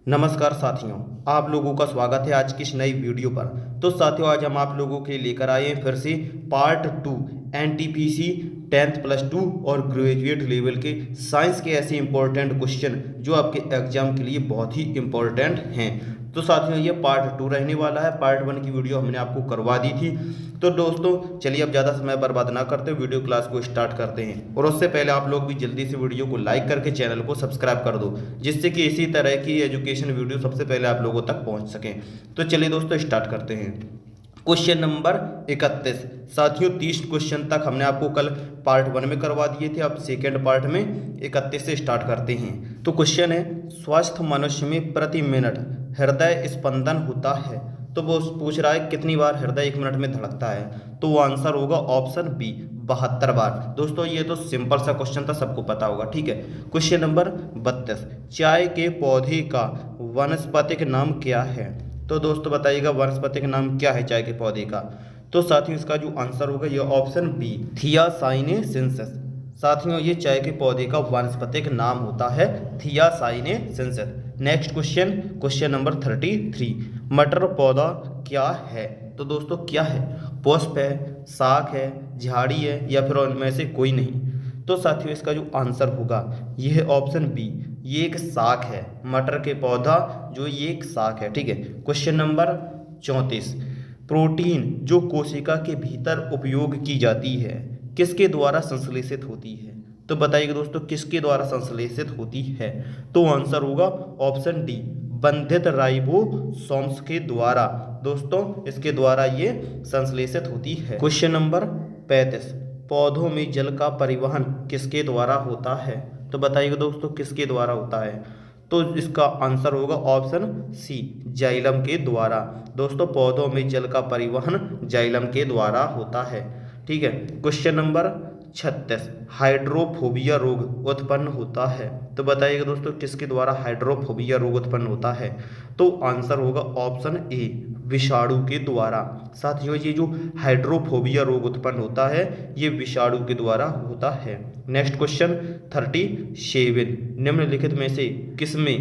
नमस्कार साथियों, आप लोगों का स्वागत है आज की इस नई वीडियो पर। तो साथियों, आज हम आप लोगों के लेकर आए हैं फिर से पार्ट 2 एनटीपीसी 10th प्लस 2 और ग्रेजुएट लेवल के साइंस के ऐसे इंपॉर्टेंट क्वेश्चन जो आपके एग्जाम के लिए बहुत ही इंपॉर्टेंट हैं। तो साथियों, ये पार्ट 2 रहने वाला है। पार्ट 1 की वीडियो हमने आपको करवा दी थी। तो दोस्तों चलिए अब ज़्यादा समय बर्बाद ना करते वीडियो क्लास को स्टार्ट करते हैं। और उससे पहले आप लोग भी जल्दी से वीडियो को लाइक करके चैनल को सब्सक्राइब कर दो, जिससे कि इसी तरह की एजुकेशन वीडियो सबसे पहले आप लोगों तक पहुंच सकें। तो चलिए दोस्तों स्टार्ट करते हैं। Question number 31। साथियों 30 क्वेश्चन तक हमने आपको कल पार्ट 1 में करवा दिए थे। अब सेकेंड पार्ट में 31 से स्टार्ट करते हैं। तो क्वेश्चन है, स्वस्थ मनुष्य में प्रति मिनट हृदय स्पंदन होता है। तो वो पूछ रहा है कितनी बार हृदय 1 मिनट में धड़कता है। तो वो आंसर होगा ऑप्शन बी, 72 बार। दोस्तों ये तो सिंपल सा क्वेश्चन था, सबको पता होगा। ठीक है। Question number 32। चाय के पौधे का वनस्पतिक नाम क्या है। तो दोस्तों बताइएगा वनस्पतिक नाम क्या है चाय के पौधे का। तो साथियों इसका जो आंसर होगा ये ऑप्शन बी, थियासाइनेसिस। साथियों ये चाय के पौधे का वानस्पतिक नाम होता है थियासाइनेसिस। Next question, question number 33। मटर पौधा क्या है। तो दोस्तों क्या है, पुष्प है, शाख है, झाड़ी है, या फिर उनमें से कोई नहीं। तो साथियों इसका जो आंसर होगा यह है ऑप्शन बी, ये एक शाख है। मटर के पौधा जो ये एक शाख है। ठीक है। Question number 34। प्रोटीन जो कोशिका के भीतर उपयोग की जाती है किसके द्वारा संश्लेषित होती है। तो बताइएगा दोस्तों किसके द्वारा संश्लेषित होती है। तो आंसर होगा ऑप्शन डी, बंधित राइबोसोम्स के द्वारा। दोस्तों इसके द्वारा ये संश्लेषित होती है। Question number 35। पौधों में जल का परिवहन किसके द्वारा होता है। तो बताइएगा दोस्तों किसके द्वारा होता है। तो इसका आंसर होगा ऑप्शन सी, जाइलम के द्वारा। दोस्तों पौधों में जल का परिवहन जाइलम के द्वारा होता है। ठीक है। Question number 36। हाइड्रोफोबिया रोग उत्पन्न होता है। तो बताइएगा दोस्तों किसके द्वारा हाइड्रोफोबिया रोग उत्पन्न होता है। तो आंसर होगा ऑप्शन ए, विषाणु के द्वारा। साथियों ये जो हाइड्रोफोबिया रोग उत्पन्न होता है ये विषाणु के द्वारा होता है। Next question 37। निम्नलिखित में से किसमें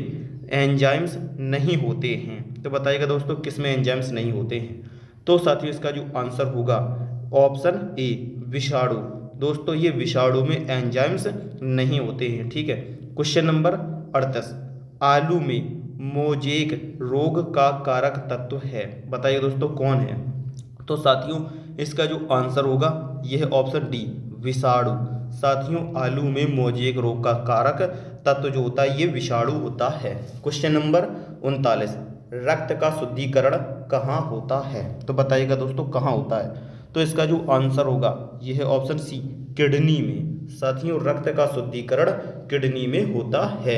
एंजाइम्स नहीं होते हैं। तो बताइएगा दोस्तों किसमें एंजाइम्स नहीं होते हैं। तो साथियों इसका जो आंसर होगा ऑप्शन ए, विषाणु। दोस्तों ये विषाणु में एंजाइम्स नहीं होते हैं। ठीक है। Question number 38। आलू में मोजेक रोग का कारक तत्व है। बताइए दोस्तों कौन है। तो साथियों इसका जो आंसर होगा यह है ऑप्शन डी, विषाणु। साथियों आलू में मोजेक रोग का कारक तत्व जो होता है ये विषाणु होता है। Question number 39। रक्त का शुद्धिकरण कहाँ होता है। तो बताइएगा दोस्तों कहाँ होता है। तो इसका जो आंसर होगा यह है ऑप्शन सी, किडनी में। साथियों रक्त का शुद्धिकरण किडनी में होता है।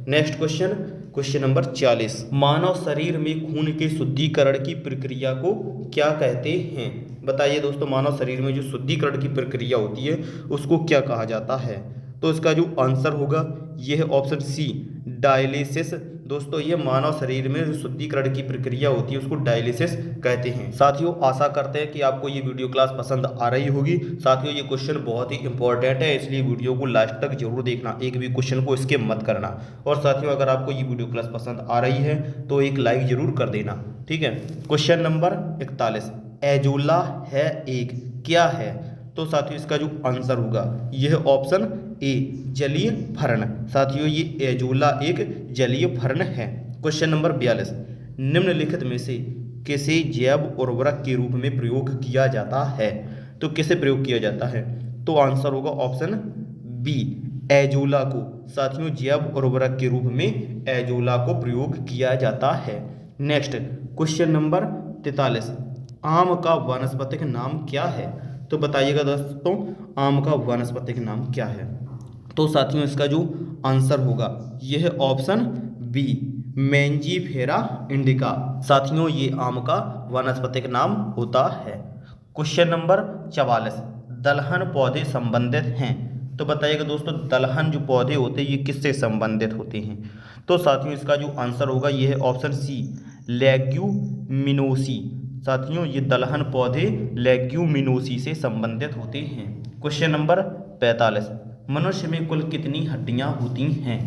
Next question, question number 40। मानव शरीर में खून के शुद्धिकरण की प्रक्रिया को क्या कहते हैं। बताइए दोस्तों मानव शरीर में जो शुद्धिकरण की प्रक्रिया होती है उसको क्या कहा जाता है। तो इसका जो आंसर होगा यह है ऑप्शन सी, डायलिसिस। दोस्तों ये मानव शरीर में शुद्धिकरण की प्रक्रिया होती है उसको डायलिसिस कहते हैं। साथियों आशा करते हैं कि आपको ये वीडियो क्लास पसंद आ रही होगी। साथियों ये क्वेश्चन बहुत ही इंपॉर्टेंट है, इसलिए वीडियो को लास्ट तक जरूर देखना, एक भी क्वेश्चन को स्किप मत करना। और साथियों अगर आपको ये वीडियो क्लास पसंद आ रही है तो एक लाइक जरूर कर देना। ठीक है। Question number 41। एजोला है एक क्या है। तो साथियों इसका जो आंसर होगा यह ऑप्शन ए, जलीय फर्ण। साथियों ये एजोला एक जलीय फर्ण है। Question number 42। निम्नलिखित में से किसे जैव उर्वरक के रूप में प्रयोग किया जाता है। तो किसे प्रयोग किया जाता है। तो आंसर होगा ऑप्शन बी, एजोला को। साथियों जैव उर्वरक के रूप में एजोला को प्रयोग किया जाता है। Next question number 43। आम का वानस्पतिक नाम क्या है। तो बताइएगा दोस्तों आम का वानस्पतिक नाम क्या है। तो साथियों इसका जो आंसर होगा यह है ऑप्शन बी, मैंजीफेरा इंडिका। साथियों ये आम का वानस्पतिक नाम होता है। Question number 44। दलहन पौधे संबंधित हैं। तो बताइएगा दोस्तों दलहन जो पौधे होते हैं ये किससे संबंधित होते हैं। तो साथियों इसका जो आंसर होगा यह है ऑप्शन सी, लेग्यूमिनोसी। साथियों ये दलहन पौधे लेग्यूमिनोसी से संबंधित होते हैं। Question number 45। मनुष्य में कुल कितनी हड्डियां होती हैं।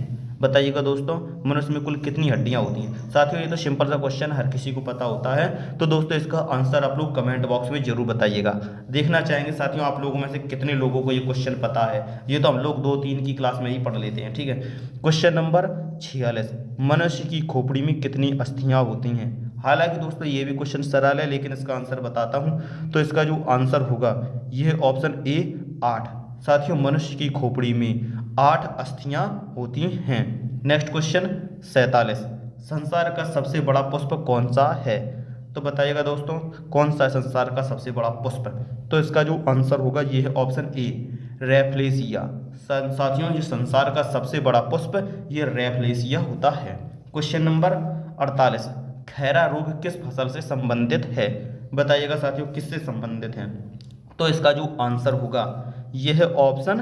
बताइएगा दोस्तों, मनुष्य में कुल कितनी हड्डियां होती हैं। साथियों ये तो सिंपल सा क्वेश्चन हर किसी को पता होता है। तो दोस्तों इसका आंसर आप लोग कमेंट बॉक्स में जरूर बताइएगा। देखना चाहेंगे साथियों आप लोगों में से कितने लोगों को ये क्वेश्चन पता है। ये तो हम लोग 2-3 की क्लास में ही पढ़ लेते हैं, ठीक है। क्वेश्चन नंबर 46, मनुष्य की खोपड़ी में कितनी अस्थियां होती हैं। हालांकि दोस्तों ये भी क्वेश्चन सरल है, लेकिन इसका आंसर बताता हूँ। तो इसका जो आंसर होगा यह ऑप्शन ए 8। साथियों मनुष्य की खोपड़ी में 8 अस्थियां होती हैं। नेक्स्ट क्वेश्चन 47, संसार का सबसे बड़ा पुष्प कौन सा है। तो बताइएगा दोस्तों कौन सा है संसार का सबसे बड़ा पुष्प। तो इसका जो आंसर होगा ये है ऑप्शन ए रैफ्लेसिया। साथियों ये संसार का सबसे बड़ा पुष्प ये रैफ्लेसिया होता है। क्वेश्चन नंबर 48, खैरा रोग किस फसल से संबंधित है। बताइएगा साथियों किससे संबंधित है। तो इसका जो आंसर होगा यह है ऑप्शन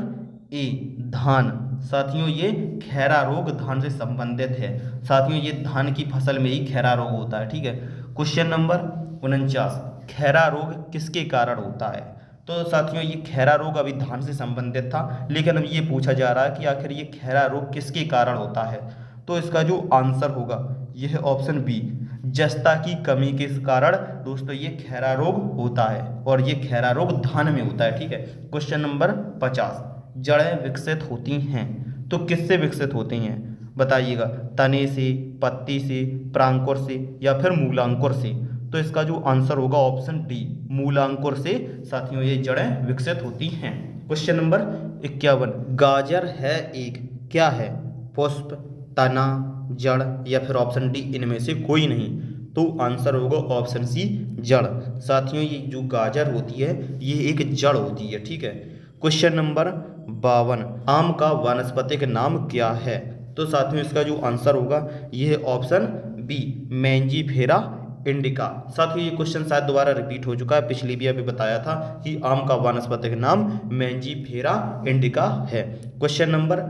ए धान। साथियों ये खैरा रोग धान से संबंधित है। साथियों ये धान की फसल में ही खैरा रोग होता है, ठीक है। क्वेश्चन नंबर 49, खैरा रोग किसके कारण होता है। तो साथियों ये खैरा रोग अभी धान से संबंधित था, लेकिन अब ये पूछा जा रहा है कि आखिर ये खैरा रोग किसके कारण होता है। तो इसका जो आंसर होगा यह ऑप्शन बी जस्ता की कमी के कारण दोस्तों ये खैरा रोग होता है, और ये खैरा रोग धान में होता है, ठीक है। क्वेश्चन नंबर 50, जड़ें विकसित होती हैं तो किससे विकसित होती हैं। बताइएगा तने से, पत्ती से, प्रांकुर से या फिर मूलांकुर से। तो इसका जो आंसर होगा ऑप्शन डी मूलांकुर से साथियों ये जड़ें विकसित होती हैं। क्वेश्चन नंबर 51, गाजर है एक क्या है, पुष्प, तना, जड़ या फिर ऑप्शन डी इनमें से कोई नहीं। तो आंसर होगा ऑप्शन सी जड़। साथियों ये जो गाजर होती है ये एक जड़ होती है, ठीक है। क्वेश्चन नंबर 52, आम का वानस्पतिक नाम क्या है। तो साथियों इसका जो आंसर होगा यह ऑप्शन बी मैंजीफेरा इंडिका। साथियों ये क्वेश्चन शायद दोबारा रिपीट हो चुका है, पिछली भी अभी बताया था कि आम का वानस्पतिक नाम मैंजीफेरा इंडिका है। क्वेश्चन नंबर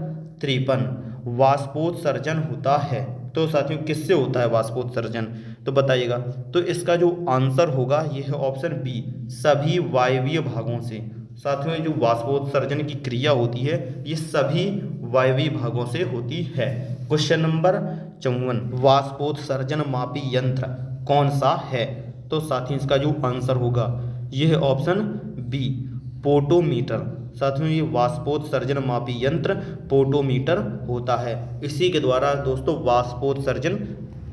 53, वाष्पोत्सर्जन होता है तो साथियों किससे होता है वाष्पोत्सर्जन। तो बताइएगा तो इसका जो आंसर होगा यह है ऑप्शन बी सभी वायवीय भागों से। साथियों जो वाष्पोत्सर्जन की क्रिया होती है ये सभी वायवीय भागों से होती है। क्वेश्चन नंबर 54, वाष्पोत्सर्जन मापी यंत्र कौन सा है। तो साथियों इसका जो आंसर होगा यह ऑप्शन बी पोटोमीटर। साथियों ये वाष्पोत्सर्जन मापी यंत्र पोटोमीटर होता है। इसी के द्वारा दोस्तों वाष्पोत्सर्जन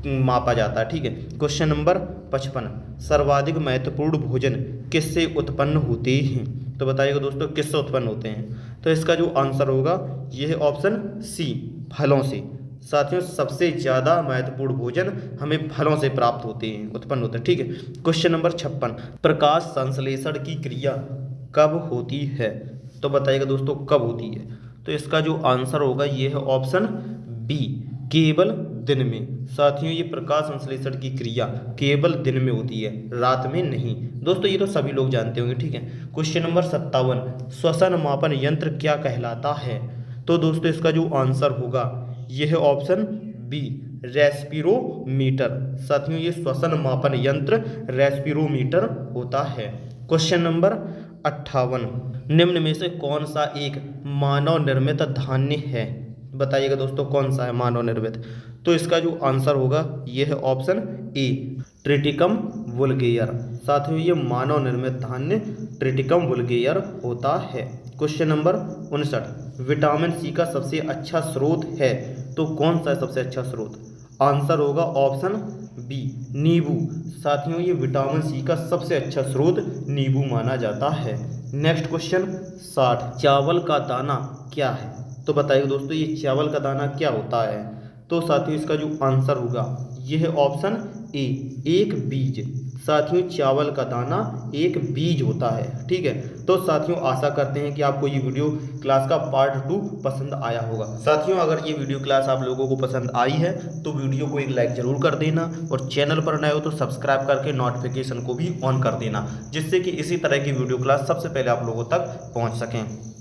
मापा जाता है, ठीक है। क्वेश्चन नंबर 55, सर्वाधिक महत्वपूर्ण भोजन किससे उत्पन्न होते हैं। तो बताइएगा दोस्तों किससे उत्पन्न होते हैं। तो इसका जो आंसर होगा यह ऑप्शन सी फलों से। साथियों सबसे ज़्यादा महत्वपूर्ण भोजन हमें फलों से प्राप्त होते हैं, उत्पन्न होते हैं, ठीक है। क्वेश्चन नंबर 56, प्रकाश संश्लेषण की क्रिया कब होती है। तो बताइएगा दोस्तों कब होती है। तो इसका जो आंसर होगा ये है ऑप्शन बी केवल दिन में। साथियों ये प्रकाश संश्लेषण की क्रिया केवल दिन में होती है, रात में नहीं। दोस्तों ये तो सभी लोग जानते होंगे, ठीक है। क्वेश्चन नंबर 57, श्वसन मापन यंत्र क्या कहलाता है। तो दोस्तों इसका जो आंसर होगा यह है ऑप्शन बी रेस्पिरोमीटर। साथियों ये श्वसन मापन यंत्र रेस्पिरोमीटर होता है। क्वेश्चन नंबर 58, निम्न में से कौन सा एक मानव निर्मित धान्य है। बताइएगा दोस्तों कौन सा है मानव निर्मित। तो इसका जो आंसर होगा यह है ऑप्शन ए ट्रिटिकम वुल्गेयर। साथियों ये मानव निर्मित धान्य ट्रिटिकम वुल्गेयर होता है। क्वेश्चन नंबर 59, विटामिन सी का सबसे अच्छा स्रोत है तो कौन सा है सबसे अच्छा स्रोत। आंसर होगा ऑप्शन बी नींबू। साथियों ये विटामिन सी का सबसे अच्छा स्रोत नींबू माना जाता है। नेक्स्ट क्वेश्चन 60, चावल का दाना क्या है। तो बताइए दोस्तों ये चावल का दाना क्या होता है। तो साथियों इसका जो आंसर होगा यह है ऑप्शन ए एक बीज। साथियों चावल का दाना एक बीज होता है, ठीक है। तो साथियों आशा करते हैं कि आपको ये वीडियो क्लास का पार्ट 2 पसंद आया होगा। साथियों अगर ये वीडियो क्लास आप लोगों को पसंद आई है तो वीडियो को एक लाइक जरूर कर देना, और चैनल पर नए हो तो सब्सक्राइब करके नोटिफिकेशन को भी ऑन कर देना, जिससे कि इसी तरह की वीडियो क्लास सबसे पहले आप लोगों तक पहुँच सकें।